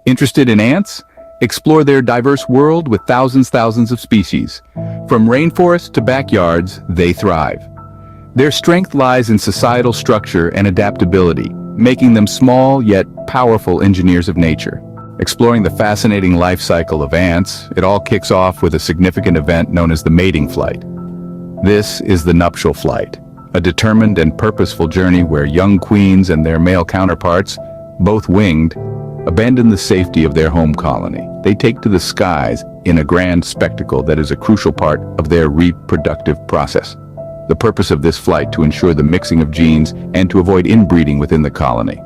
Interested in ants? Explore their diverse world with thousands of species. From rainforests to backyards, they thrive. Their strength lies in societal structure and adaptability, making them small yet powerful engineers of nature. Exploring the fascinating life cycle of ants, it all kicks off with a significant event known as the mating flight. This is the nuptial flight, a determined and purposeful journey where young queens and their male counterparts, both winged, abandon the safety of their home colony. They take to the skies in a grand spectacle that is a crucial part of their reproductive process. The purpose of this flight to ensure the mixing of genes and to avoid inbreeding within the colony.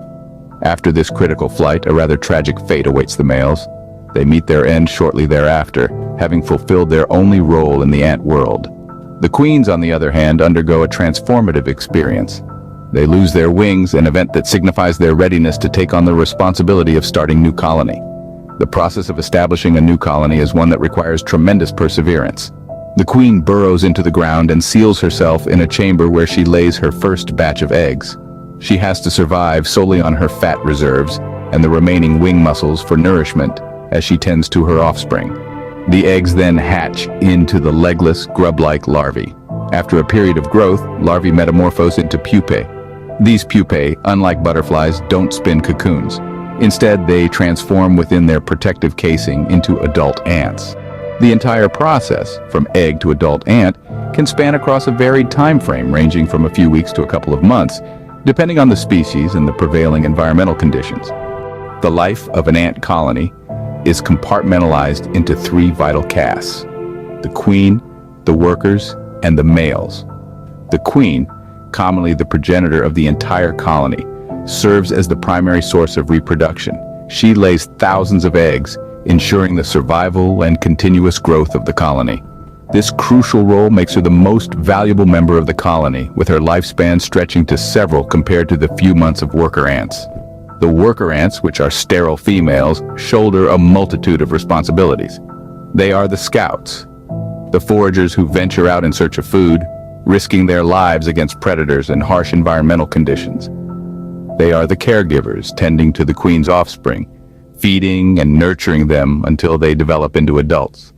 After this critical flight, a rather tragic fate awaits the males. They meet their end shortly thereafter, having fulfilled their only role in the ant world. The queens, on the other hand, undergo a transformative experience. They lose their wings, an event that signifies their readiness to take on the responsibility of starting a new colony. The process of establishing a new colony is one that requires tremendous perseverance. The queen burrows into the ground and seals herself in a chamber where she lays her first batch of eggs. She has to survive solely on her fat reserves and the remaining wing muscles for nourishment as she tends to her offspring. The eggs then hatch into the legless, grub-like larvae. After a period of growth, larvae metamorphose into pupae. These pupae, unlike butterflies, don't spin cocoons. Instead, they transform within their protective casing into adult ants. The entire process, from egg to adult ant, can span across a varied time frame ranging from a few weeks to a couple of months, depending on the species and the prevailing environmental conditions. The life of an ant colony is compartmentalized into three vital castes: the queen, the workers, and the males. The queen, commonly the progenitor of the entire colony, serves as the primary source of reproduction. She lays thousands of eggs, ensuring the survival and continuous growth of the colony. This crucial role makes her the most valuable member of the colony, with her lifespan stretching to several compared to the few months of worker ants. The worker ants, which are sterile females, shoulder a multitude of responsibilities. They are the scouts, the foragers who venture out in search of food, risking their lives against predators and harsh environmental conditions. They are the caregivers, tending to the queen's offspring, feeding and nurturing them until they develop into adults.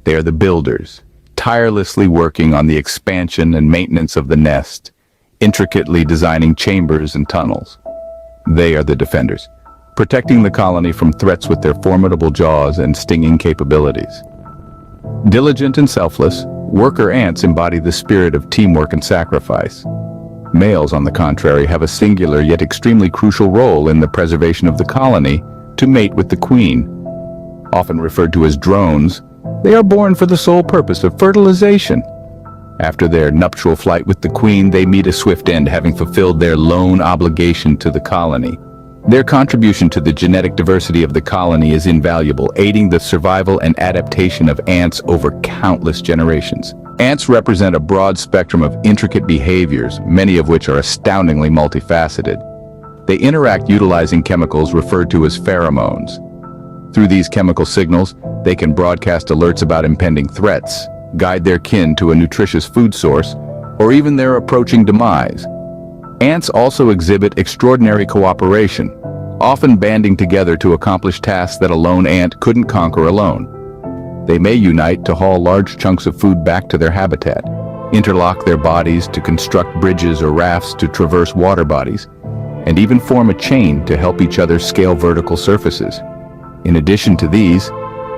They are the builders, tirelessly working on the expansion and maintenance of the nest, intricately designing chambers and tunnels. They are the defenders, protecting the colony from threats with their formidable jaws and stinging capabilities. Diligent and selfless, worker ants embody the spirit of teamwork and sacrifice. Males, on the contrary, have a singular yet extremely crucial role in the preservation of the colony to mate with the queen. Often referred to as drones, they are born for the sole purpose of fertilization. After their nuptial flight with the queen, they meet a swift end, having fulfilled their lone obligation to the colony. Their contribution to the genetic diversity of the colony is invaluable, aiding the survival and adaptation of ants over countless generations. Ants represent a broad spectrum of intricate behaviors, many of which are astoundingly multifaceted. They interact utilizing chemicals referred to as pheromones. Through these chemical signals, they can broadcast alerts about impending threats, guide their kin to a nutritious food source, or even their approaching demise. Ants also exhibit extraordinary cooperation, often banding together to accomplish tasks that a lone ant couldn't conquer alone. They may unite to haul large chunks of food back to their habitat, interlock their bodies to construct bridges or rafts to traverse water bodies, and even form a chain to help each other scale vertical surfaces. In addition to these,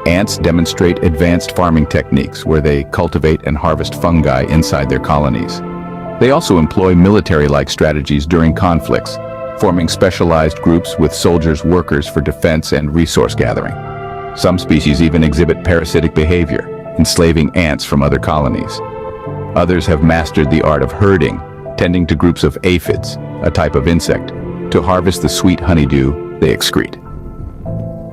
ants demonstrate advanced farming techniques where they cultivate and harvest fungi inside their colonies. They also employ military-like strategies during conflicts, forming specialized groups with soldiers, workers for defense and resource gathering. Some species even exhibit parasitic behavior, enslaving ants from other colonies. Others have mastered the art of herding, tending to groups of aphids, a type of insect, to harvest the sweet honeydew they excrete.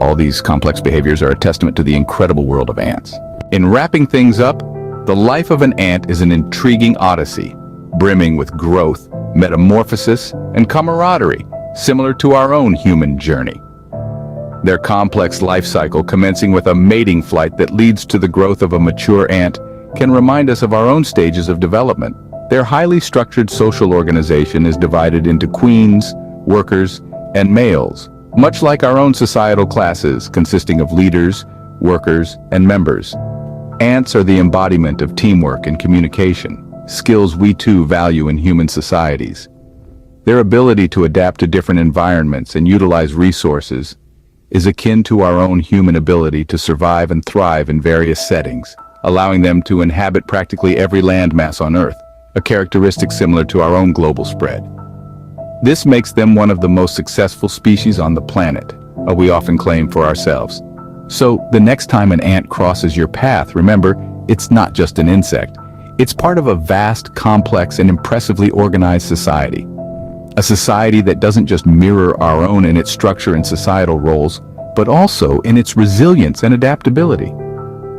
All these complex behaviors are a testament to the incredible world of ants. In wrapping things up, the life of an ant is an intriguing odyssey, brimming with growth, metamorphosis, and camaraderie, similar to our own human journey. Their complex life cycle, commencing with a mating flight that leads to the growth of a mature ant, can remind us of our own stages of development. Their highly structured social organization is divided into queens, workers, and males, Much like our own societal classes consisting of leaders, workers, and members, ants are the embodiment of teamwork and communication, skills we too value in human societies. Their ability to adapt to different environments and utilize resources is akin to our own human ability to survive and thrive in various settings, allowing them to inhabit practically every landmass on Earth, a characteristic similar to our own global spread. This makes them one of the most successful species on the planet, we often claim for ourselves. So, the next time an ant crosses your path, remember, it's not just an insect. It's part of a vast, complex, and impressively organized society. A society that doesn't just mirror our own in its structure and societal roles, but also in its resilience and adaptability.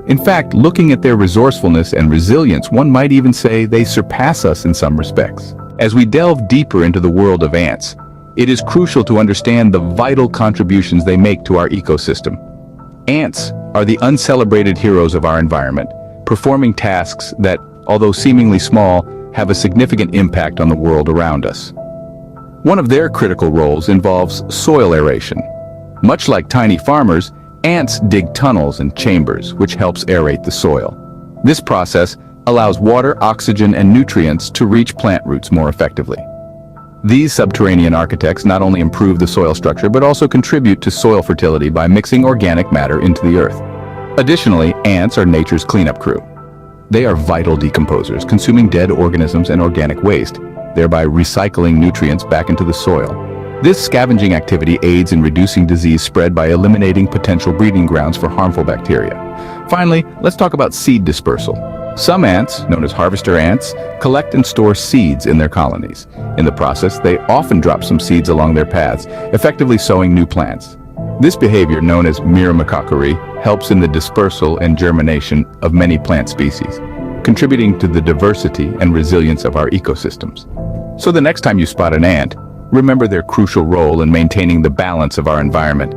In fact, looking at their resourcefulness and resilience, one might even say they surpass us in some respects. As we delve deeper into the world of ants, it is crucial to understand the vital contributions they make to our ecosystem. Ants are the uncelebrated heroes of our environment, performing tasks that, although seemingly small, have a significant impact on the world around us. One of their critical roles involves soil aeration. Much like tiny farmers, ants dig tunnels and chambers, which helps aerate the soil. This process allows water, oxygen, and nutrients to reach plant roots more effectively. These subterranean architects not only improve the soil structure but also contribute to soil fertility by mixing organic matter into the earth. Additionally, ants are nature's cleanup crew. They are vital decomposers, consuming dead organisms and organic waste, thereby recycling nutrients back into the soil. This scavenging activity aids in reducing disease spread by eliminating potential breeding grounds for harmful bacteria. Finally, let's talk about seed dispersal. Some ants, known as harvester ants, collect and store seeds in their colonies. In the process, they often drop some seeds along their paths, effectively sowing new plants. This behavior, known as myrmecochory, helps in the dispersal and germination of many plant species, contributing to the diversity and resilience of our ecosystems. So the next time you spot an ant, remember their crucial role in maintaining the balance of our environment.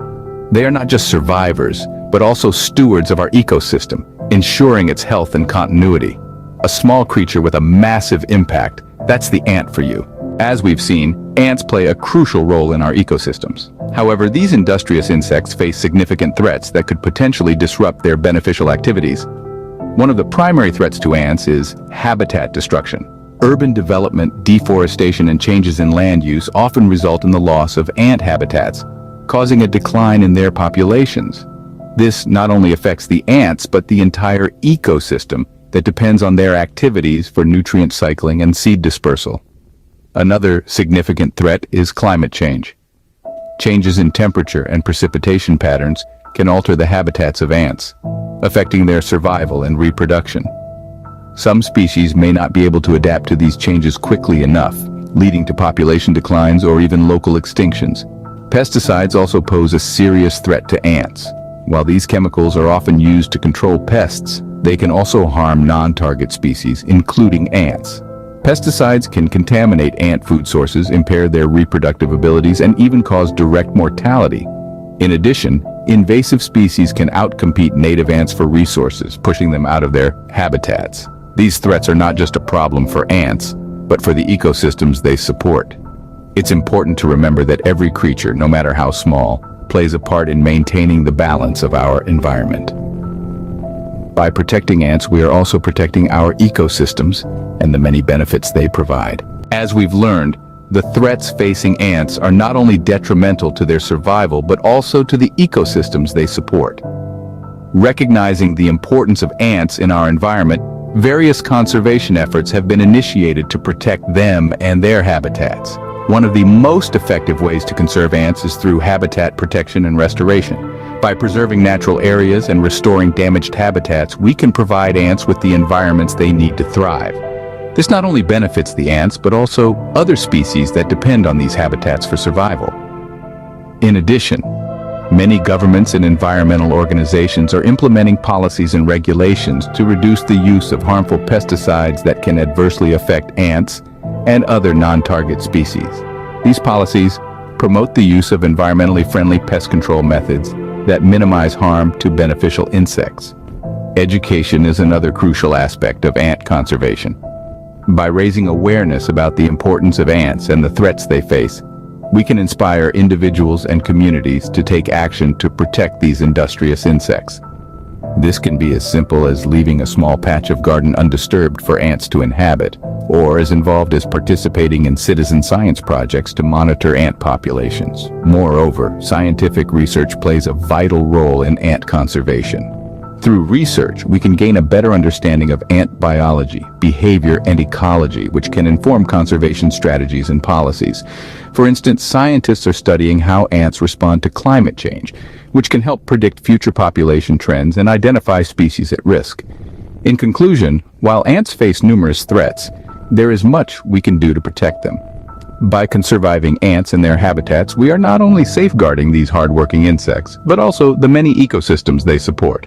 They are not just survivors, but also stewards of our ecosystem, ensuring its health and continuity. A small creature with a massive impact, that's the ant for you. As we've seen, ants play a crucial role in our ecosystems. However, these industrious insects face significant threats that could potentially disrupt their beneficial activities. One of the primary threats to ants is habitat destruction. Urban development, deforestation, and changes in land use often result in the loss of ant habitats, causing a decline in their populations. This not only affects the ants, but the entire ecosystem that depends on their activities for nutrient cycling and seed dispersal. Another significant threat is climate change. Changes in temperature and precipitation patterns can alter the habitats of ants, affecting their survival and reproduction. Some species may not be able to adapt to these changes quickly enough, leading to population declines or even local extinctions. Pesticides also pose a serious threat to ants. While these chemicals are often used to control pests, they can also harm non-target species, including ants. Pesticides can contaminate ant food sources, impair their reproductive abilities, and even cause direct mortality. In addition, invasive species can outcompete native ants for resources, pushing them out of their habitats. These threats are not just a problem for ants, but for the ecosystems they support. It's important to remember that every creature, no matter how small, plays a part in maintaining the balance of our environment. By protecting ants, we are also protecting our ecosystems and the many benefits they provide. As we've learned, the threats facing ants are not only detrimental to their survival, but also to the ecosystems they support. Recognizing the importance of ants in our environment, various conservation efforts have been initiated to protect them and their habitats. One of the most effective ways to conserve ants is through habitat protection and restoration. By preserving natural areas and restoring damaged habitats, we can provide ants with the environments they need to thrive. This not only benefits the ants, but also other species that depend on these habitats for survival. In addition, many governments and environmental organizations are implementing policies and regulations to reduce the use of harmful pesticides that can adversely affect ants and other non-target species. These policies promote the use of environmentally friendly pest control methods that minimize harm to beneficial insects. Education is another crucial aspect of ant conservation. By raising awareness about the importance of ants and the threats they face, we can inspire individuals and communities to take action to protect these industrious insects. This can be as simple as leaving a small patch of garden undisturbed for ants to inhabit, or as involved as participating in citizen science projects to monitor ant populations. Moreover, scientific research plays a vital role in ant conservation. Through research, we can gain a better understanding of ant biology, behavior, and ecology, which can inform conservation strategies and policies. For instance, scientists are studying how ants respond to climate change, which can help predict future population trends and identify species at risk. In conclusion, while ants face numerous threats, there is much we can do to protect them. By conserving ants and their habitats, we are not only safeguarding these hardworking insects, but also the many ecosystems they support.